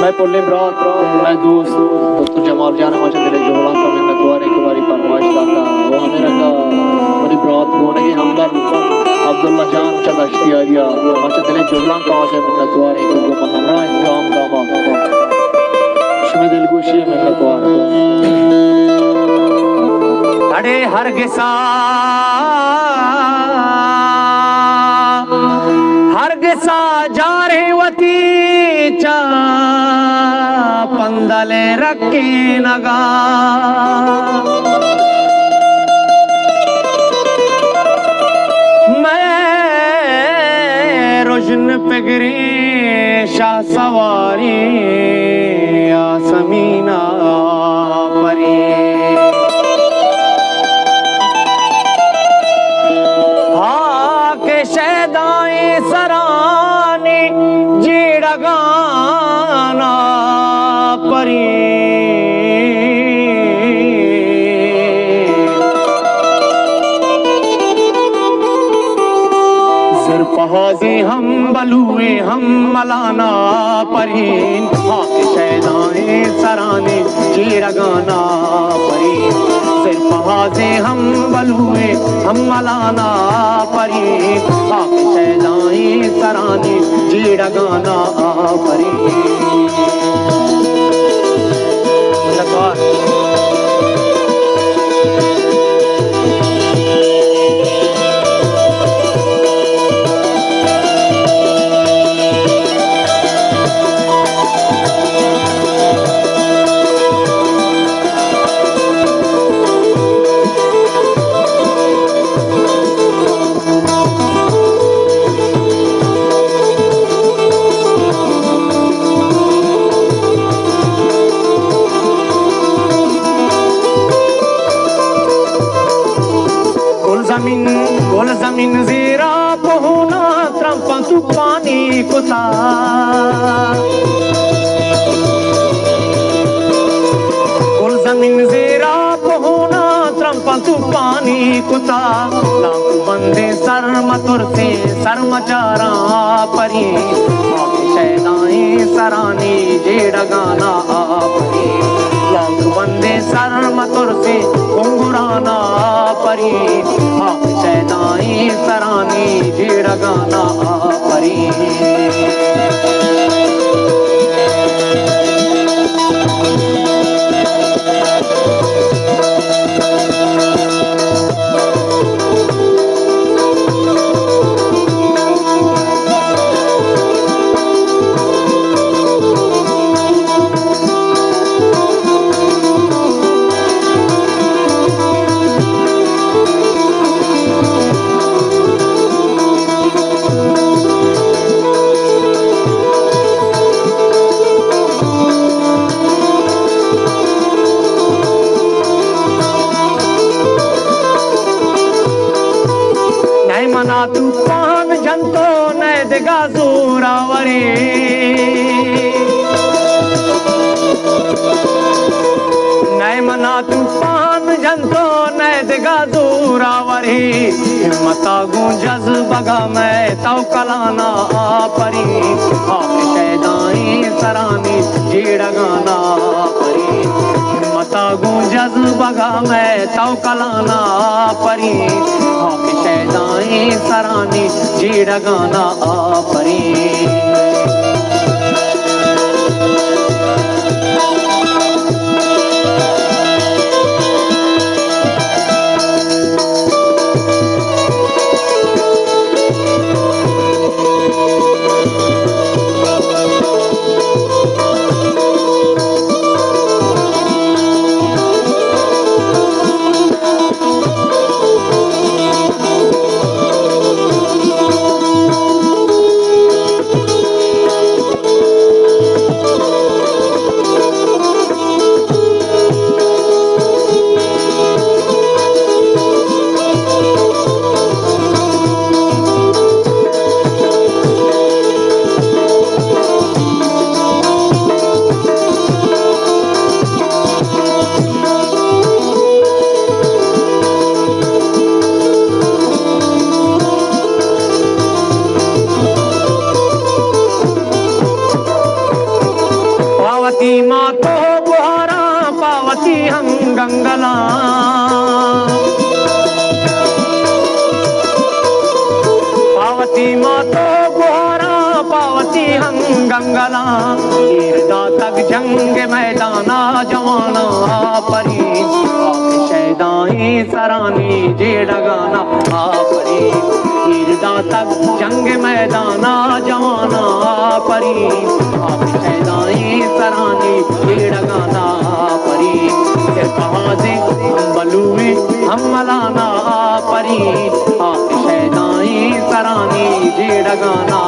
मैं पुल्ली ब्रात मैं दोस्त डॉक्टर जमाल जान माशा दिले जोला का मैं नतवारे के बारी फरमाइश दाता वो हमें रंगा बड़ी ब्रात गोने के हमदर अब्दुल्ला जान चदश्ती आरिया माशा दिले जोला का माशा मैं नतवारे को गो हमरा इंतजाम दामा शमे दिल गोशी मैं नतवारे अरे हरगिसा जारे वती चा पंदले रखे नगा मैं रोशन पगरी शाह सवारी आसमीना परी पहाजे हम बलुए हम मलाना परीन हाके शैदाए सराने जीरा गाना परीन सिर पहाजे हम बलुए हम मलाना परीन हाके शैदाए सराने जीरा गाना परीन गोल जमीन जीरा पहुना त्रंपा तू पानी कुता गोल जमीन जीरा पहुना त्रंपा तू पानी कुता लाख बंदे सर मतुर से सर मचारा परी शैदाए सरानी जेड़ा गाना परी लाख बंदे सर मतुर से घुंघराना परी शैदाई सरानी जेड़ा गाना परी मना तू पान जनतो नए दिगा जोरावरे नए मना तू पान जनतो नए दिगा जोरावरे हिम्मता गूंजज बगा मैं ताऊ कलाना परी शैदाई सरानी जेड़ा गाना परी हिम्मता गूंजज बगा मैं ताऊ कलाना परी शैदाई सरानी जेड़ा गाना परी पावती माँ तो बुहारा पावती हम गंगला पावती माँ तो बुहारा पावती हम गंगला ईरदा तक जंग मैदाना जवाना परी शैदाई सरानी जेड़गाना परी ईरदा तक जंग मैदाना जवाना परी शैदाई सरानी जेड़गाना परी कहाजे हम बलुए हम मलाना परी शैदाई सरानी जेड़गाना